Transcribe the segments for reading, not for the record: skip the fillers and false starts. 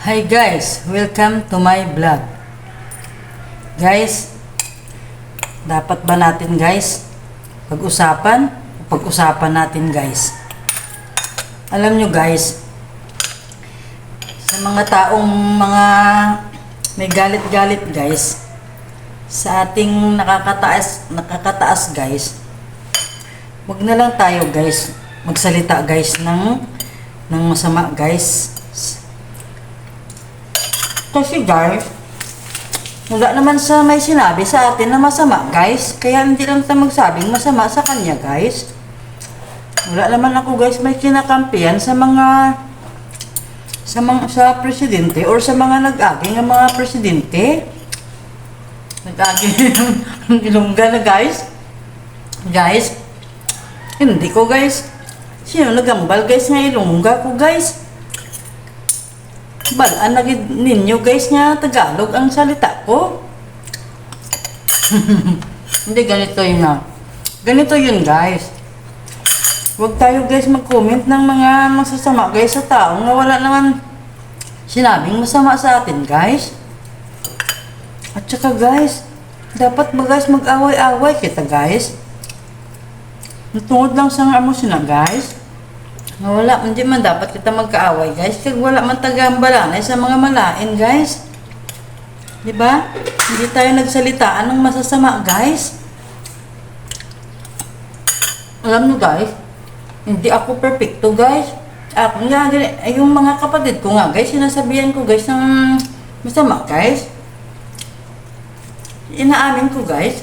Hi guys, welcome to my vlog. Guys, dapat ba natin guys pag-usapan natin guys. Alam nyo guys, sa mga taong may galit-galit guys, sa ating nakakataas guys, wag na lang tayo guys magsalita guys ng masama guys. Kasi guys, wala naman sa may sinabi sa atin na masama guys. Kaya hindi lang tayo magsabing masama sa kanya guys. Wala naman ako guys may kinakampihan sa sa presidente or sa mga nag-aging ng mga presidente. Nag-aging ng Ilongga na guys. Guys, hindi ko guys. Sino nagambal guys nga Ilongga ko guys? Balaan na ninyo guys nga Tagalog ang salita ko. Hindi ganito yun na. Ganito yun guys. Huwag tayo guys mag-comment ng mga masasama guys sa tao nga wala naman sinabing masama sa atin guys. At saka guys, dapat ba guys mag-away-away kita guys? Tungod lang sa amo sina guys. Wala, hindi man dapat kita magkaaway guys. Kaya wala man tagambalanay sa mga malain guys. Diba? Hindi tayo nagsalitaan ng masasama guys. Alam nyo guys, hindi ako perfecto guys. Ako nga, yung mga kapatid ko nga guys, sinasabihan ko guys ng masama guys. Inaamin ko guys.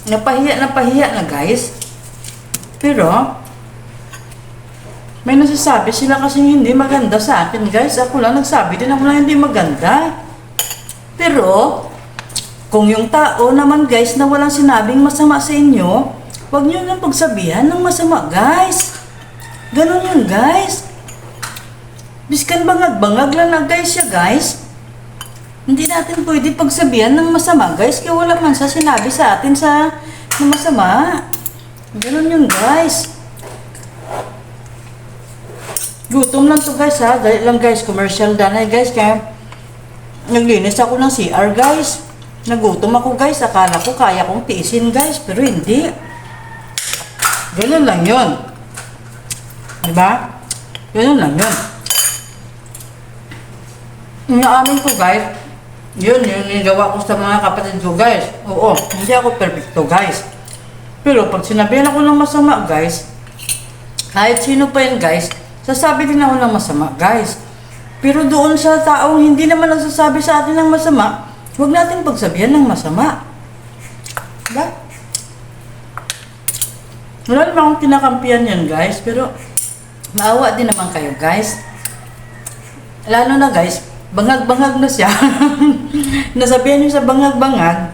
Napahiya na guys. Pero may nasasabi sila kasi hindi maganda sa akin guys. Ako lang nagsabi din ako lang hindi maganda. Pero kung yung tao naman guys na walang sinabing masama sa inyo, huwag nyo lang pagsabihan ng masama guys. Ganon yun guys. Biskan bangag-bangag lang na guys siya guys. Hindi natin pwede pagsabihan ng masama guys. Kaya wala man sa sinabi sa atin na masama. Ganon yun guys. Gutom lang to guys ha. Dahil lang guys, commercial danay guys. Kaya naglinis ako ng CR guys. Nagutom ako guys. Akala ko kaya kong tiisin guys. Pero hindi. Ganun lang yun. Diba? Ganun lang yun. Inaamin ko guys. Yun yung gawa ko sa mga kapatid ko guys. Oo, hindi ako perfecto guys. Pero pag sinabihan ako ng masama guys, kahit sino pa yun guys, sasabi din ako ng masama, guys. Pero doon sa taong hindi naman nagsasabi sa atin ng masama, huwag natin pagsabihan ng masama. Diba? Wala naman akong kinakampihan yan, guys. Pero, maawa din naman kayo, guys. Lalo na, guys, bangag-bangag na siya. Nasabihan nyo sa bangag-bangag,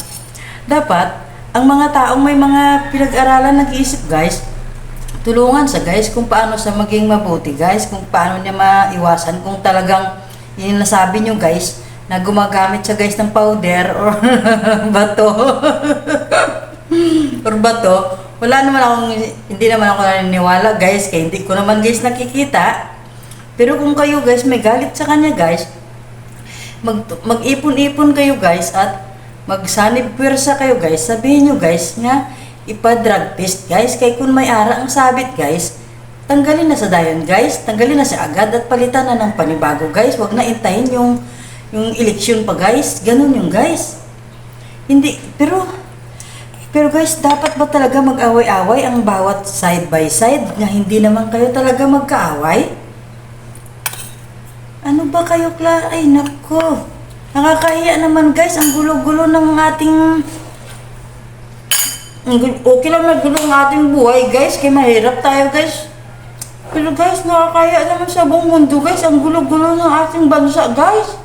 dapat, ang mga taong may mga pinag-aralan nag-iisip, guys, tulungan sa guys kung paano sa maging mabuti guys, kung paano niya maiwasan kung talagang yung nasabi nyo guys na gumagamit siya guys ng powder or bato or bato. Wala naman akong, hindi naman ako naniniwala guys kaya hindi ko naman guys nakikita. Pero kung kayo guys may galit sa kanya guys, mag-ipon-ipon kayo guys at magsanib pwersa kayo guys, sabihin nyo guys nga ipa-drug test guys. Kaya kung may ara ang sabit guys, tanggalin na sa dayon guys, tanggalin na siya agad at palitan na ng panibago guys. Huwag na intayin yung eleksyon pa guys. Ganun yung guys. Hindi, pero guys, dapat ba talaga mag-away-away ang bawat side by side na hindi naman kayo talaga magkaaway? Ano ba kayo Clara? Ay nako, nakakahiya naman guys ang gulo-gulo ng ating okay lang nagulo ng ating buhay guys, kaya mahirap tayo guys. Pero guys, nakakaya naman sa buong mundo guys, ang gulo-gulo ng ating bansa guys.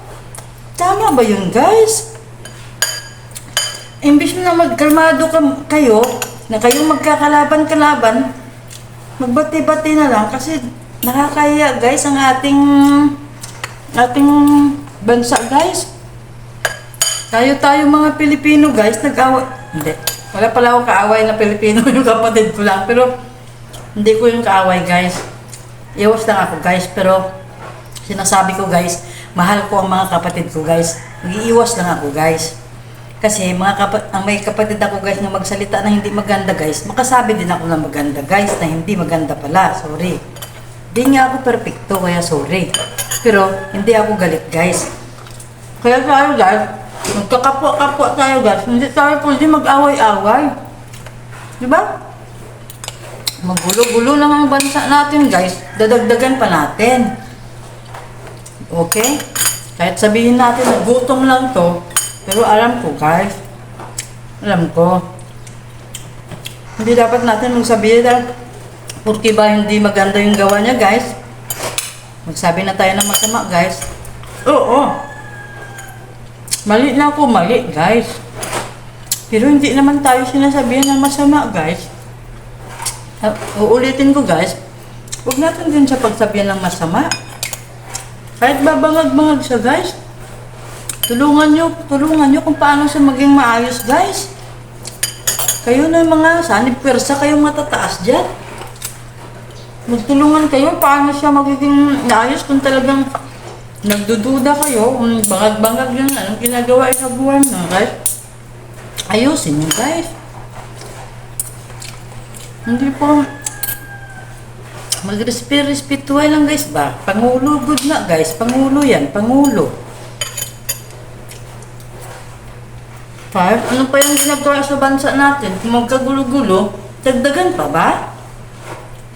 Tama ba yun guys? Imbis na magkalmado kayo, na kayong magkakalaban-kalaban, magbati-bati na lang kasi nakakaya guys ang ating bansa guys. Tayo mga Pilipino guys, hindi. Wala pala akong kaaway na Pilipino, yung kapatid ko lang. Pero, hindi ko yung kaaway, guys. Iwas lang ako, guys. Pero, sinasabi ko, guys, mahal ko ang mga kapatid ko guys. Nag-iiwas lang ako guys. Kasi may kapatid ako guys na magsalita na hindi maganda guys. Makasabi din ako na maganda guys, na hindi maganda pala. Sorry. Di nga ako perfecto kaya sorry. Pero hindi ako galit guys. Kaya tayo guys, magkakapwa-kapwa tayo guys. Hindi tayo pwede mag-away-away. Diba? Magulo-gulo lang ang bansa natin guys. Dadagdagan pa natin. Okay? Kahit sabihin natin na gutom lang to, pero alam ko guys, alam ko, hindi dapat natin magsabihin na porque ba hindi maganda yung gawa niya guys, magsabi na tayo ng masama guys. Oo, mali na ako, mali guys. Pero hindi naman tayo sinasabihan ng masama guys. Uulitin ko guys, huwag natin din siya pagsabihan ng masama. Kahit babangag-bangag siya guys, tulungan nyo kung paano siya maging maayos guys. Kayo na mga sanib pwersa, kayong matataas dyan. Magtulungan kayo paano siya magiging maayos kung talagang nagdududa kayo, kung bangag-bangag yun, anong ginagawa sa buwan na guys. Ayusin nyo guys. Hindi po mag-respetual lang guys ba? Pangulo good na guys, pangulo yan, pangulo. Kahit ano pa yung ginagawa sa bansa natin, kung magkagulo-gulo, dagdagan pa ba?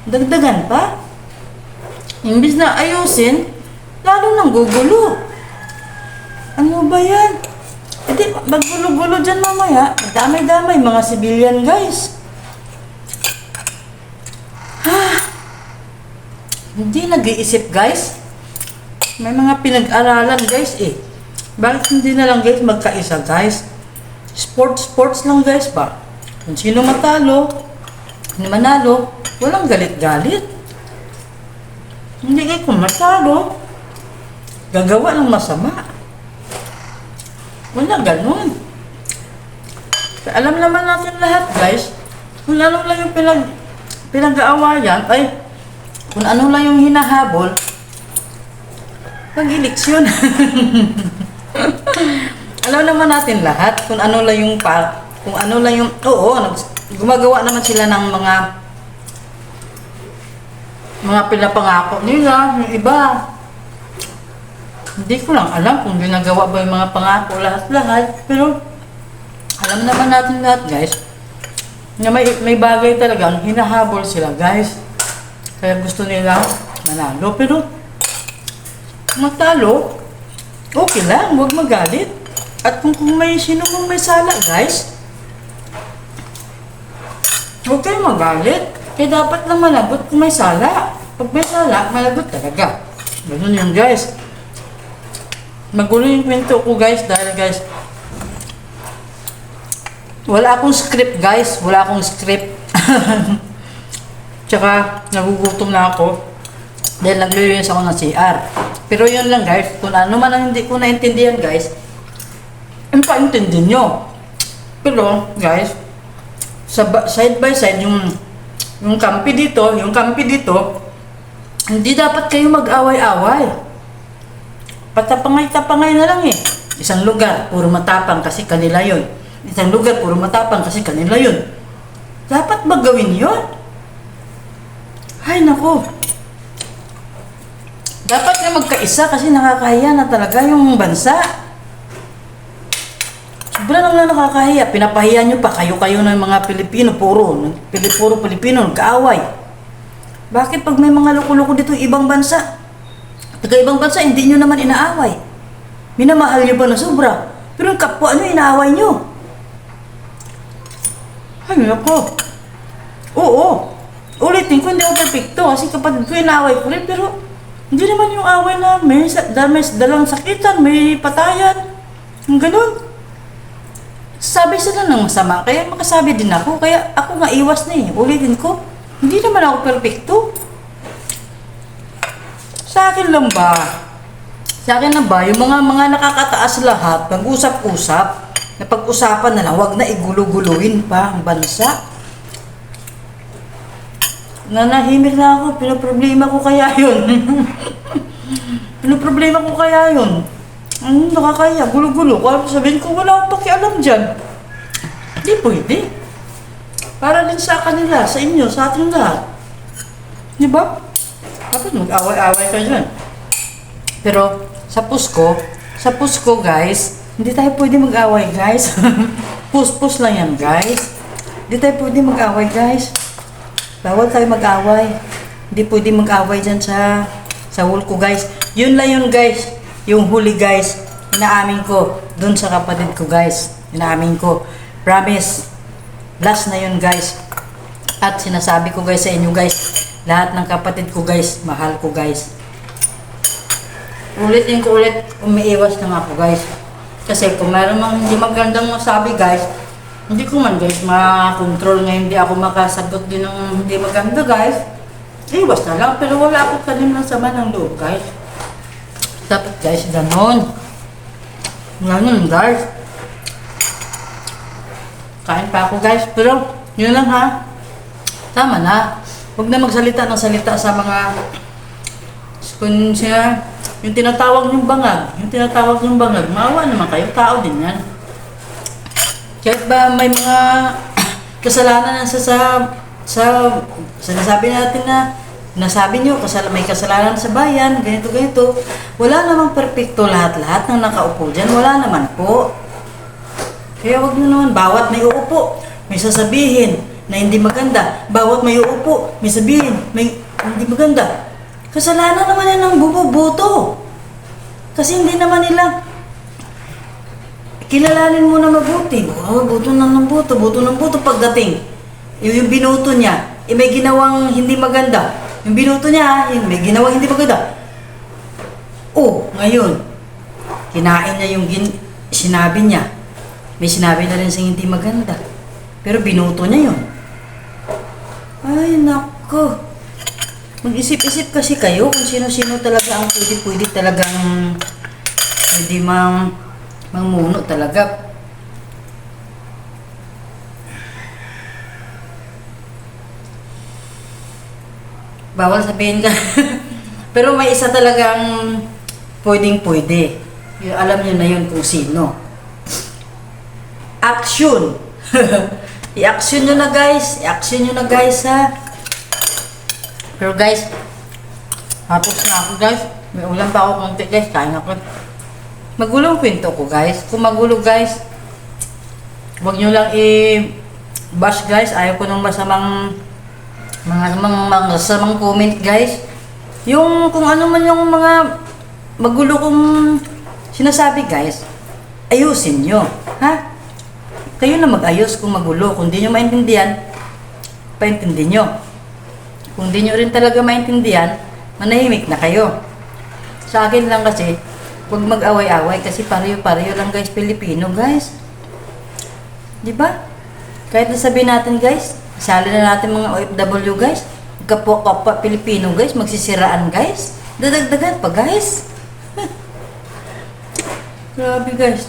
Dagdagan pa? Imbis na ayusin, lalo nang gugulo. Ano ba yan? E di, maggulo-gulo dyan mamaya. Damay-damay mga civilian guys. Hindi nag-iisip guys. May mga pinag-aralan guys eh. Bakit hindi na lang guys magkaisa guys? Sports lang guys ba? Kung sino matalo, hindi manalo, walang galit-galit. Hindi kayo kung matalo, gagawa ng masama. Wala ganun. Alam naman natin lahat guys, kung ano lang yung pinag-aawayan, ay kung ano lang yung hinahabol, pag-eleksyon. Alam naman natin lahat kung ano lang yung gumagawa naman sila ng mga pinapangako nila, yung iba. Hindi ko lang alam kung ginagawa ba yung mga pangako lahat-lahat, pero alam naman natin lahat guys, na may bagay talagang hinahabol sila guys. Kaya gusto nila manalo, pero matalo, okay lang, huwag magalit. At kung may sala guys, huwag kayong magalit. Kaya dapat lang malagot kung may sala. Pag may sala, malagot talaga. Ganun yun guys. Magulo yung kwento ko guys, dahil guys, wala akong script guys, wala akong script. Tsaka nagugutom na ako dahil naglilinis ako ng CR. Pero yun lang guys, kung ano man ang hindi ko naintindihan guys, paintindi nyo. Pero guys, side by side yung kampi dito, hindi dapat kayo mag-away-away. Patapangay-tapangay na lang eh. Isang lugar, puro matapang kasi kanila yun. Isang lugar, puro matapang kasi kanila yun. Dapat ba gawin yun? Ay nako. Dapat na magkaisa kasi nakakahiya na talaga yung bansa. Sobra lang na nakakahiya. Pinapahiya nyo pa kayo ng mga Pilipino, puro Pilipino, kaaway. Bakit pag may mga loko-loko dito ibang bansa, taga-ibang bansa, hindi nyo naman inaaway? Minamahal nyo ba na sobra? Pero yung kapwa nyo, inaaway nyo. Ay nako. Oo. Ulitin ko, hindi ako perfecto kasi kapag ko inaaway ko rin, pero hindi naman yung away na may dalang sakitan, may patayan, yung ganun. Sabi sila ng masama, kaya makasabi din ako, kaya ako nga iwas na eh. Ulitin ko, hindi naman ako perfecto. Sa akin lang ba? Sa akin lang ba, yung mga nakakataas lahat, pag-usap-usap, na pag-usapan na lang, wag na igulo-guluhin pa ang bansa. Nanahimik na ako, pinoproblema ko kaya yun. Ano problema ko kaya yun? Nakakaya, gulo-gulo. Kung sabihin ko, wala akong pakialam dyan. Hindi pwede. Para din sa kanila, sa inyo, sa ating lahat. Di ba? Dapat mag-away-away ka dyan. Pero sa Pusko guys, hindi tayo pwede mag-away guys. Pus-pus lang yan guys. Hindi tayo pwede mag-away guys. Bawal tayo mag-away. Hindi pwede mag-away dyan sa wall ko guys. Yun lang yun guys. Yung huli guys, inaamin ko dun sa kapatid ko guys. Inaamin ko. Promise. Last na yun guys. At sinasabi ko guys sa inyo guys, lahat ng kapatid ko guys, mahal ko guys. Ulitin ko ulit, umiiwas na ako guys. Kasi kung mayroon mang hindi magandang masabi guys, hindi ko man guys makontrol ngayon, hindi ako makasagot din ng hindi maganda guys. Iwas na lang, pero wala ako kanin ng sama ng loob guys. Dapat guys, ganon. Ganon guys. Kain pa ako guys, pero yun lang ha. Tama na. Huwag na magsalita ng salita sa mga kung siya, yung tinatawag yung bangag. Yung tinatawag yung bangag, maawa naman kayo, tao din yan. Kahit ba may mga kasalanan sa sinasabi natin na nasabi nyo, may kasalanan sa bayan, ganito. Wala namang perfecto lahat-lahat ng nakaupo dyan. Wala naman po. Kaya wag nyo naman, bawat may uupo, may sasabihin na hindi maganda. Bawat may uupo, may sabihin, may hindi maganda. Kasalanan naman yan ng bumuboto. Kasi hindi naman nila kilalanin mo na mabuti. Boto ng boto pagdating. Yung binoto niya, may ginawang hindi maganda. Yung binoto niya, may ginawang hindi maganda. Ngayon, kinain niya yung sinabi niya. May sinabi na rin sa hindi maganda. Pero binoto niya yun. Ay, nako. Mag-isip-isip kasi kayo kung sino-sino talaga ang pwede talagang pwede mangmuno talaga. Bawal sabihin ka. Pero may isa talagang pwedeng-pwede. Alam niyo na yun kung sino. Action! I-action nyo na guys. I-action nyo na guys ha. Pero guys, tapos na ako guys. May ulam pa ako konti guys. Kain ako. Magulong kwento ko guys. Kung magulo guys, huwag nyo lang i-bash guys. Ayaw ko ng masamang masamang comment guys. Yung kung ano man yung mga magulo kong sinasabi guys, ayusin nyo. Ha? Kayo na mag-ayos kung magulo. Kung di nyo maintindihan, paintindi nyo. Kung di nyo rin talaga maintindihan, manahimik na kayo. Sa akin lang kasi, huwag mag-away-away kasi pareho-pareho lang guys, Pilipino guys. Diba? Kahit nasabihin natin guys, isali na natin mga OFW guys, kapwa Pilipino guys, magsisiraan guys, dadagdagan pa guys. Grabe guys.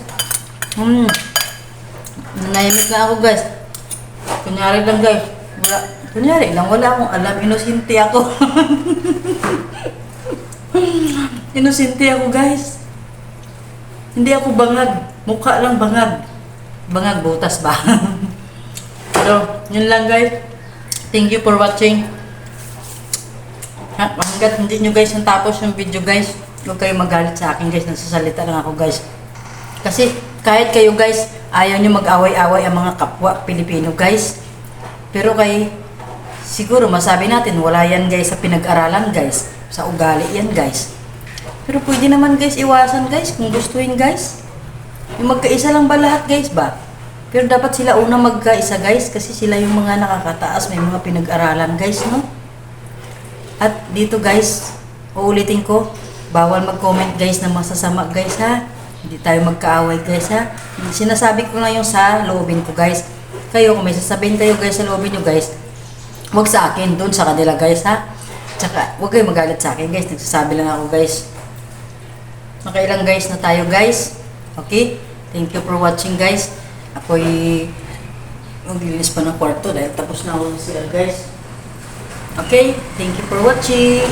Nahimik na ako guys. Kunyari lang guys. Wala akong alam. Inosente ako. Inosente ako guys. Hindi ako bangag. Mukha lang bangag. Bangag butas ba? Pero, yun lang guys. Thank you for watching. Hanggat hindi nyo guys natapos yung video guys, huwag kayo magalit sa akin guys. Nagsasalita lang ako guys. Kasi kahit kayo guys, ayaw nyo mag-away-away ang mga kapwa Pilipino guys. Pero siguro masabi natin, wala yan guys sa pinag-aralan guys. Sa ugali yan guys. Pero pwede naman guys iwasan guys kung gustuin guys. Yung magkaisa lang ba lahat guys ba? Pero dapat sila unang magkaisa guys kasi sila yung mga nakakataas, may mga pinag-aralan guys, no? At dito guys, uulitin ko, bawal mag-comment guys na masasama guys ha. Hindi tayo magkaaway guys ha. Sinasabi ko lang yung sa loobin ko guys. Kayo, kung may sasabihin kayo guys sa loobin nyo guys, huwag sa akin, doon sa kanila guys ha. Tsaka, huwag kayo magalit sa akin guys, nagsasabi lang ako guys. Nakailang guys na tayo guys. Okay? Thank you for watching guys. Ako'y maglilinis pa ng kwarto dahil tapos na ako ng CR guys. Okay? Thank you for watching.